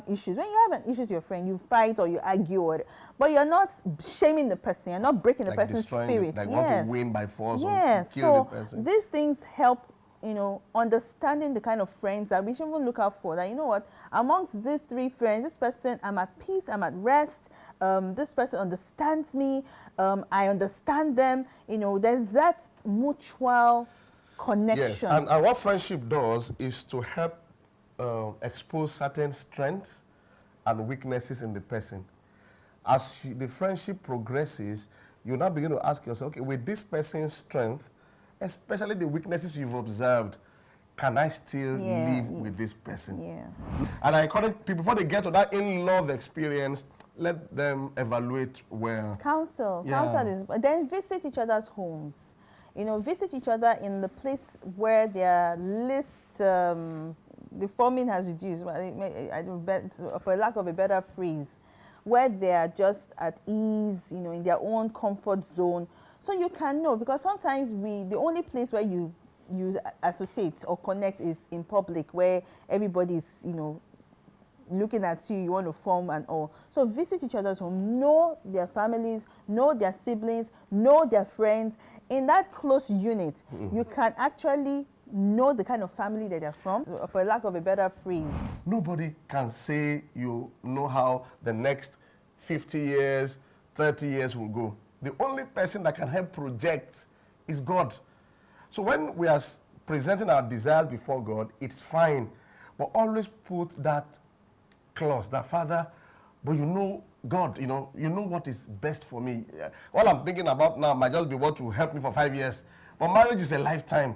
issues. When you have an issue with your friend, you fight or you argue, but you're not shaming the person. You're not breaking the person's spirit. Like want to win by force yes. or kill the person. These things help, understanding the kind of friends that we should even look out for. That, you know what, amongst these three friends, this person, I'm at peace, I'm at rest. This person understands me. I understand them. There's that mutual connection. Yes, and what friendship does is to help expose certain strengths and weaknesses in the person. As the friendship progresses, you now begin to ask yourself, okay, with this person's strength, especially the weaknesses you've observed, can I still live with this person? Yeah. And I encourage people, before they get to that in-love experience, let them evaluate well. Counsel is, then visit each other's homes. Visit each other in the place where their least, the forming has reduced, for lack of a better phrase, where they are just at ease, in their own comfort zone. So you can know, because sometimes the only place where you associate or connect is in public, where everybody is, looking at you, you want to form and all. So visit each other's home, know their families, know their siblings, know their friends. In that close unit, you can actually know the kind of family that they're from, for lack of a better phrase. Nobody can say you know how the next 50 years, 30 years will go. The only person that can help project is God. So when we are presenting our desires before God, it's fine. But always put that clause, that Father, but God, you know what is best for me. All I'm thinking about now might just be what will help me for 5 years. But marriage is a lifetime.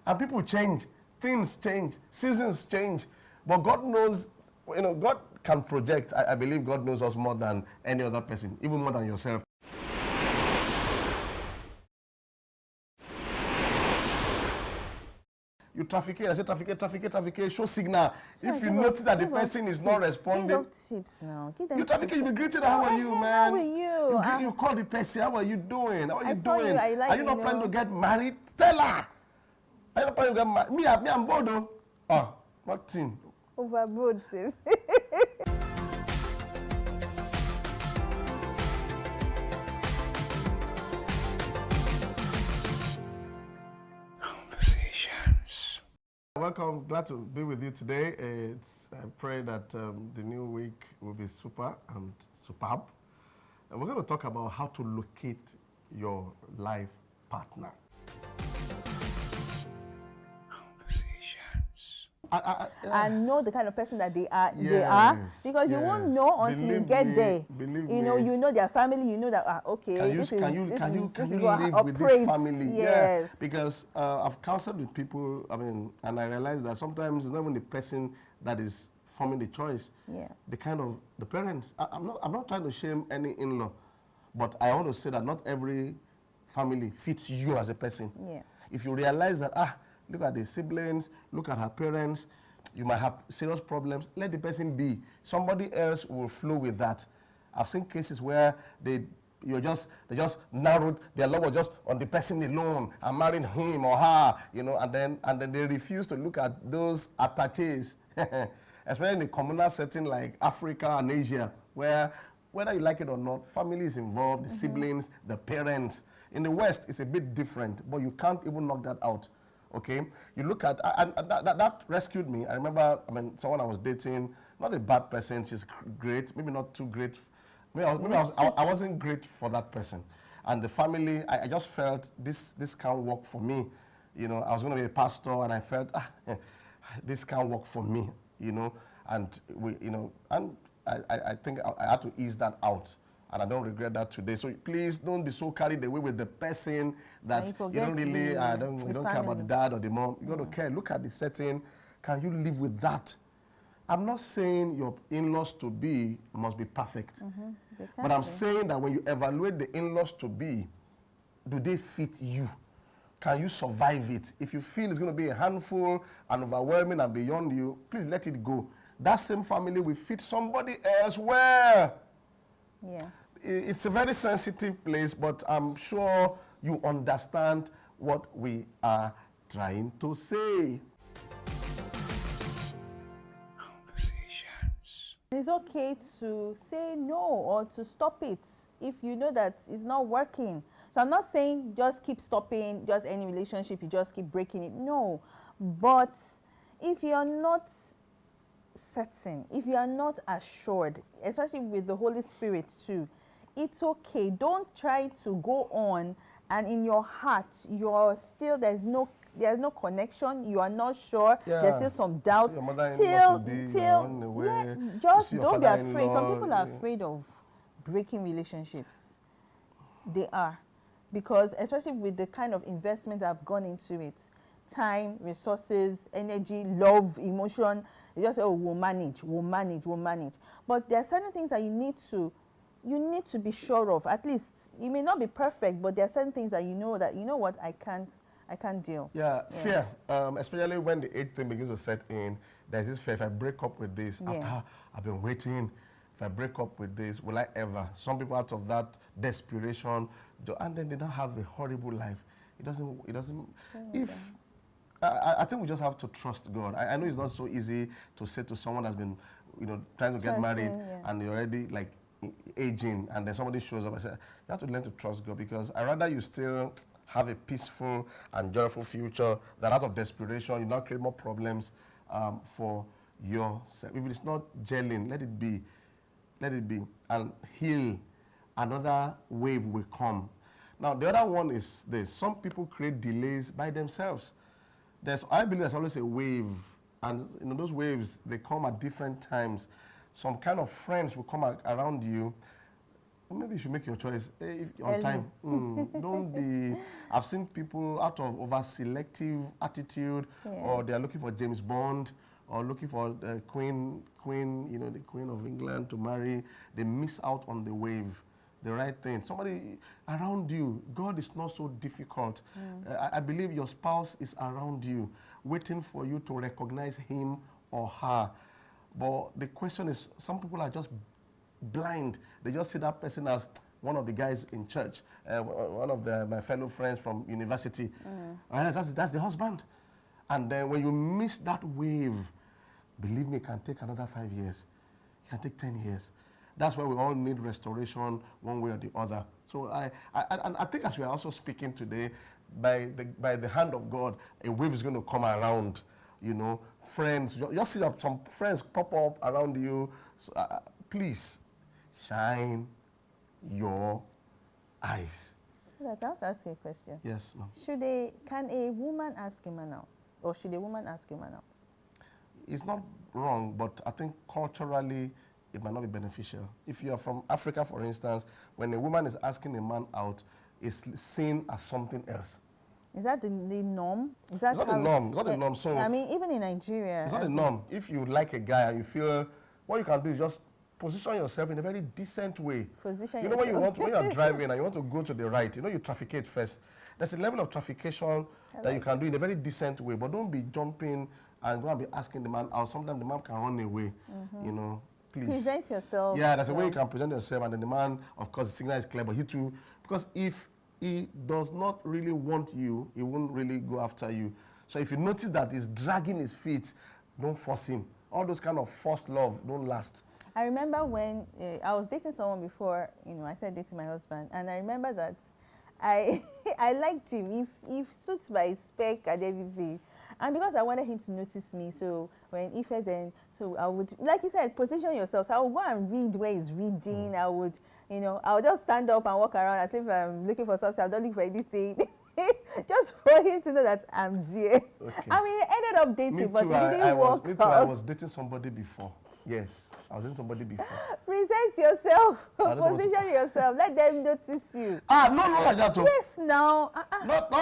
And people change, things change, seasons change. But God knows, God can project. I believe God knows us more than any other person, even more than yourself. You trafficate, I say trafficate, show signal. Yeah, if you notice that the person is not responding, tips now. You trafficate, you be greeted, how are you, man? How are you? You call the person, how are you doing? How are you doing? Are you not planning to get married? Tell her. Are you not planning to get married? Me, I'm bored, though. Oh, what thing? Overboard, sir. Welcome, glad to be with you today. I pray that the new week will be super and superb. And we're going to talk about how to locate your life partner. And know the kind of person that they are. Because you won't know until you get there. You know their family. You know that okay. Can you live with this family? Yes. Yeah. Because I've counseled with people. And I realized that sometimes it's not even the person that is forming the choice. Yeah. The parents. I'm not trying to shame any in-law, but I want to say that not every family fits you as a person. Yeah. If you realize that look at the siblings, look at her parents, you might have serious problems, let the person be. Somebody else will flow with that. I've seen cases where they just narrowed, their love was just on the person alone and marrying him or her, and then they refuse to look at those attaches, especially in the communal setting like Africa and Asia, where whether you like it or not, family is involved, the siblings, the parents. In the West, it's a bit different, but you can't even knock that out. Okay, you look at, and that rescued me. I remember, someone I was dating, not a bad person, she's great, maybe not too great. Maybe I wasn't great for that person. And the family, I just felt this can't work for me. I was going to be a pastor, and I felt, this can't work for me, and I think I had to ease that out. And I don't regret that today. So please don't be so carried away with the person that you don't really, you don't care about the dad or the mom. You got to care. Look at the setting. Can you live with that? I'm not saying your in-laws to be must be perfect. But I'm saying that when you evaluate the in-laws to be, do they fit you? Can you survive it? If you feel it's going to be a handful and overwhelming and beyond you, please let it go. That same family will fit somebody else well. Yeah. It's a very sensitive place, but I'm sure you understand what we are trying to say. It's okay to say no or to stop it if you know that it's not working. So I'm not saying just keep stopping just any relationship, you just keep breaking it. No. But if you're not certain, if you are not assured, especially with the Holy Spirit too, it's okay. Don't try to go on and in your heart you're still there's no connection, you are not sure, there's still some doubt. Your mother-in-law to be on the way. Yeah, just don't be afraid. Some people are yeah. afraid of breaking relationships. They are. Because especially with the kind of investment that have gone into it, time, resources, energy, love, emotion, they just say, oh, we'll manage. But there are certain things that you need to be sure of. At least it may not be perfect, but there are certain things that you know what, I can't deal. Yeah, fear. Especially when the age thing begins to set in, there's this fear. If I break up with this, after I've been waiting, if I break up with this, will I ever? Some people out of that desperation, and then they don't have a horrible life. It doesn't. If I think we just have to trust God. I know it's not so easy to say to someone that's been, trying to get married and you're already like aging, and then somebody shows up. I say you have to learn to trust God, because I rather you still have a peaceful and joyful future than out of desperation you now create more problems for yourself. If it's not gelling, let it be, and heal. Another wave will come. Now the other one is this: some people create delays by themselves. I believe there's always a wave, and those waves, they come at different times. Some kind of friends will come around you. Maybe you should make your choice on time. Don't be. I've seen people out of over-selective attitude, or they're looking for James Bond, or looking for the Queen, the Queen of England to marry. They miss out on the wave, the right thing. Somebody around you. God is not so difficult. I believe your spouse is around you, waiting for you to recognize him or her. But the question is, some people are just blind. They just see that person as one of the guys in church, one of my fellow friends from university. And that's the husband. And then when you miss that wave, believe me, it can take another 5 years. It can take 10 years. That's why we all need restoration one way or the other. So I think, as we are also speaking today, by the hand of God, a wave is going to come around. Friends, just see some friends pop up around you. So, please, shine your eyes. So I'll ask you a question. Yes, ma'am. Can a woman ask a man out? Or should a woman ask a man out? It's not wrong, but I think culturally it might not be beneficial. If you are from Africa, for instance, when a woman is asking a man out, it's seen as something else. Is that the norm? It's not the norm. It's not the norm. So I mean, even in Nigeria. It's not the norm. If you like a guy and you feel, what you can do is just position yourself in a very decent way. Position yourself. When you are driving and you want to go to the right, you trafficate first. There's a level of traffication that you can do in a very decent way, but don't be jumping and go and be asking the man out. Sometimes the man can run away. Please. Present yourself. Yeah, there's a way you can present yourself, and then the man, of course, the signal is clear, but he too, because if he does not really want you, he won't really go after you. So if you notice that he's dragging his feet, don't force him. All those kind of forced love don't last. I remember when I was dating someone before, I started dating my husband, and I remember that I liked him. He suits my spec and everything. And because I wanted him to notice me, so when so I would, like you said, position yourself. So I would go and read where he's reading. I would, I would just stand up and walk around as if I'm looking for something. I don't look for anything. Just for him to know that I'm there. Okay. I mean, I ended up dating, but it didn't work out. I was dating somebody before. Yes, I was dating somebody before. Present yourself. Position yourself. Let them notice you. No, not like that. Yes, now. Not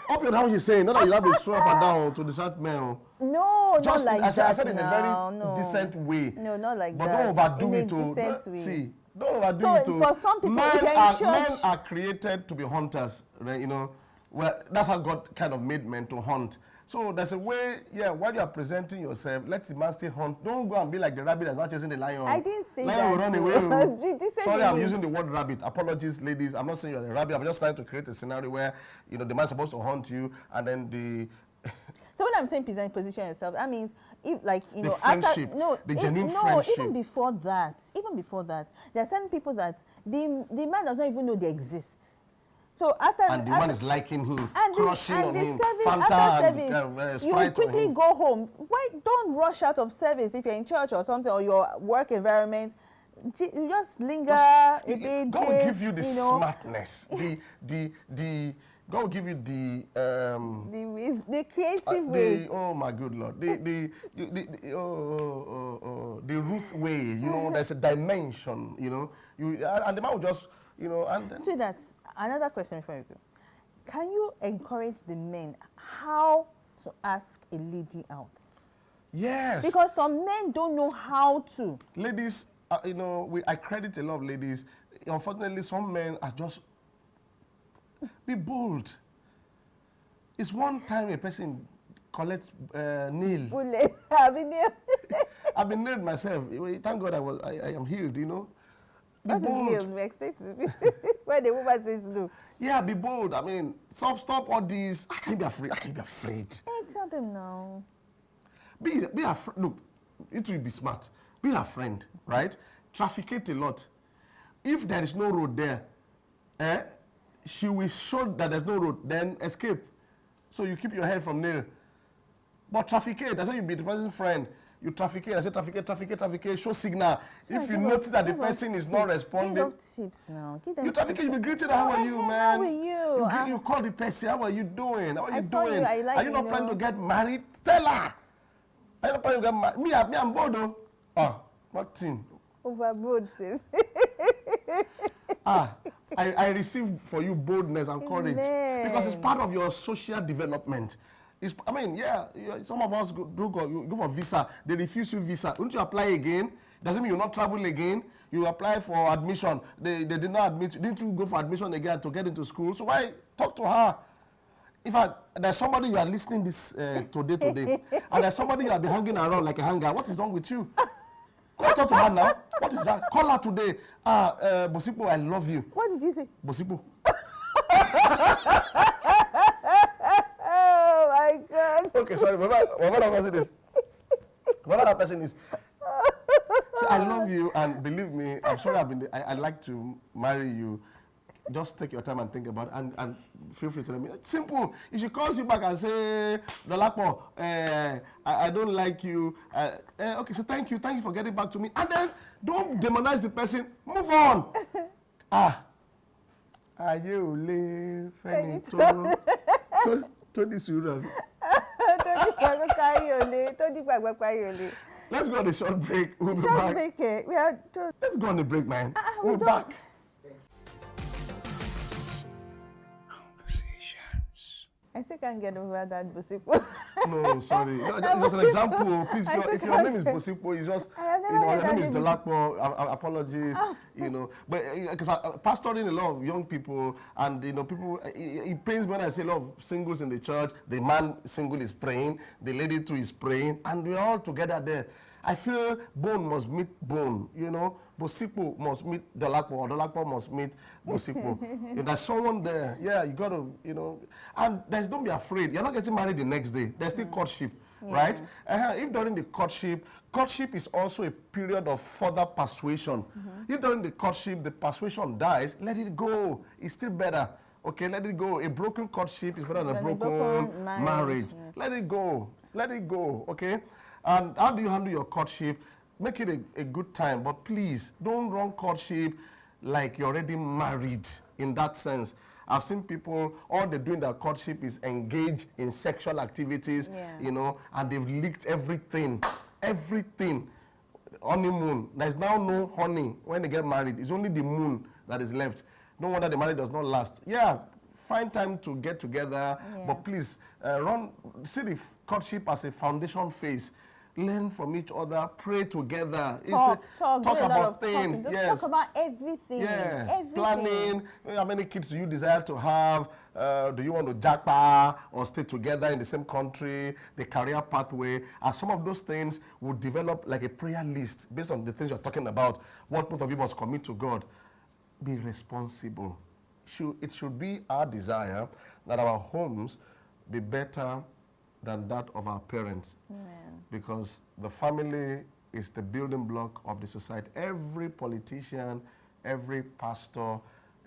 up your how you saying. Not that you have to throw up and down to the certain man. No, just, not like that. I said in a very decent way. No, not like but that. But don't overdo it to see. Don't overdo it to. For some people, men are created to be hunters, right? Well, that's how God kind of made men to hunt. So there's a way, while you are presenting yourself, let the man still hunt. Don't go and be like the rabbit that's not chasing the lion. I didn't say lion that. Lion will run away. Sorry, I'm using the word rabbit. Apologies, ladies. I'm not saying you're a rabbit. I'm just trying to create a scenario where, the man's supposed to hunt you, and then the... So when I'm saying position yourself, that means if like the friendship, the genuine friendship. Even before that, there are certain people that the man does not even know they exist. So the man is liking him, crushing on him, Fanta and Sprite. You quickly go home. Why don't rush out of service if you're in church or something, or your work environment? Just linger a bit. God will give you the smartness, God will give you the creative way. Oh my good Lord, the Ruth way. There's a dimension. And the man will just and so that's another question before you go. Can you encourage the men how to ask a lady out? Yes. Because some men don't know how to. Ladies, I credit a lot of ladies. Unfortunately, some men are just be bold. It's one time a person collects nail. I've been nailed myself. Thank God I am healed. Be bold. Where the woman says no. Yeah, be bold. I mean, stop all these. I can't be afraid. Hey, tell them no. Be afraid. Look, it will be smart. Be a friend, right? Trafficate a lot. If there is no road there, she will show that there's no road, then escape. So you keep your head from nail. But trafficate, that's why you be the person's friend. You trafficate, I say trafficate, show signal. So if you notice that the person is not responding. Give tips now. You trafficate, you be greeted, how are you, man? How are you? You call the person, how are you doing? How are you doing? Are you not planning to get married? Tell her. Are you not planning to get married? Me, I'm bored though. What thing? Overboard, Sim. I receive for you boldness and courage. Amen. Because it's part of your social development. Some of us go for visa. They refuse you visa. Don't you apply again? Doesn't mean you'll not travel again. You apply for admission. They did not admit you. Didn't you go for admission again to get into school? So why talk to her? In fact, there's somebody you are listening this today, and there's somebody you have been hanging around like a hanger. What is wrong with you? Go talk to her now. What is that? Call her today. Bosipo, I love you. What did you say? Bosipo. Oh my God. Okay, sorry. Whatever that person is. So I love you, and believe me, I'm sorry. I'd like to marry you. Just take your time and think about it, and feel free to let me. It's simple. If she calls you back and say, Dolapo, I don't like you. Okay, so thank you for getting back to me. And then don't demonize the person. Move on. Ayé fẹ́ni tó ní sùúrù. Let's go on a short break. We'll be back. Let's go on the break, man. We'll be back. I still can't get over that Bosipo. No, sorry. It's just an example. Please, if your name is Bosipo, it's just, your name is Dolapo, apologies, But because pastoring a lot of young people, and, people, it pains me when I see a lot of singles in the church. The man single is praying, the lady too is praying, and we're all together there. I feel bone must meet bone, Bosipo must meet Dolapo, or Dolapo must meet Bosipo. There's someone there. Yeah, you got to, and don't be afraid. You're not getting married the next day. There's still courtship, right? If during the courtship is also a period of further persuasion. If during the courtship, the persuasion dies, let it go. It's still better. Okay, let it go. A broken courtship is better than a broken marriage. Let it go. Let it go, okay? And how do you handle your courtship? Make it a good time, but please don't run courtship like you're already married in that sense. I've seen people, all they do in their courtship is engage in sexual activities, and they've leaked everything. Honeymoon. There's now no honey when they get married. It's only the moon that is left. No wonder the marriage does not last. Yeah, find time to get together, but please see the courtship as a foundation phase. Learn from each other, pray together. Talk about things. Yes. Talk about everything. Yes. Everything. Planning. How many kids do you desire to have? Do you want to jackpot or stay together in the same country? The career pathway. And some of those things will develop like a prayer list based on the things you're talking about. What both of you must commit to God. Be responsible. It should be our desire that our homes be better than that of our parents. Amen. Because the family is the building block of the society. Every politician, every pastor,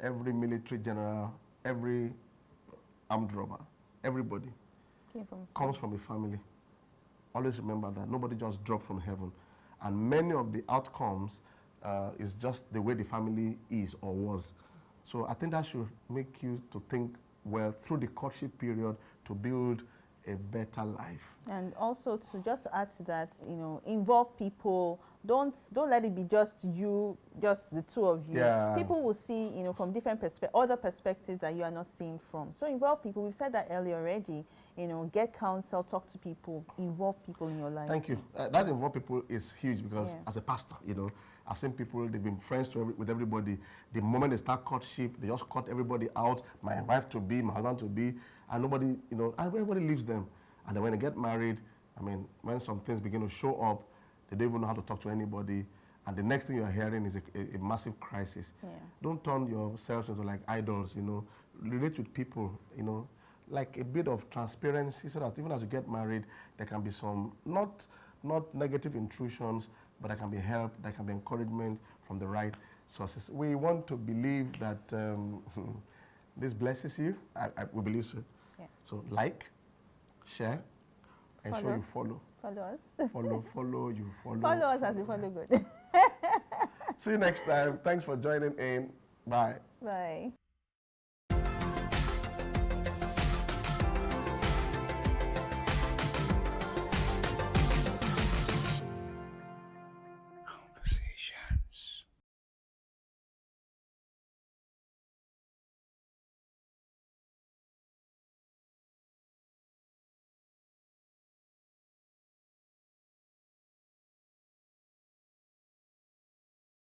every military general, every armed robber, everybody comes from a family. Always remember that. Nobody just dropped from heaven. And many of the outcomes is just the way the family is or was. So I think that should make you to think well through the courtship period to build a better life. And also to just add to that, involve people. Don't let it be just you, just the two of you. Yeah. People will see, from different other perspectives that you are not seeing from. So involve people. We've said that earlier already. Get counsel, talk to people, involve people in your life. Thank you. That involve people is huge because as a pastor, I've seen people, they've been friends with everybody. The moment they start courtship, they just cut everybody out. My wife to be, my husband to be, and nobody, everybody leaves them. And then when they get married, when some things begin to show up, they don't even know how to talk to anybody. And the next thing you're hearing is a massive crisis. Yeah. Don't turn yourselves into like idols, Relate with people, like a bit of transparency so that even as you get married, there can be some, not negative intrusions, but there can be help, there can be encouragement from the right sources. We want to believe that this blesses you. We believe so. Yeah. So like, share, ensure you follow. Follow us. follow, you follow. Follow us as you follow good. See you next time. Thanks for joining in. Bye. Bye.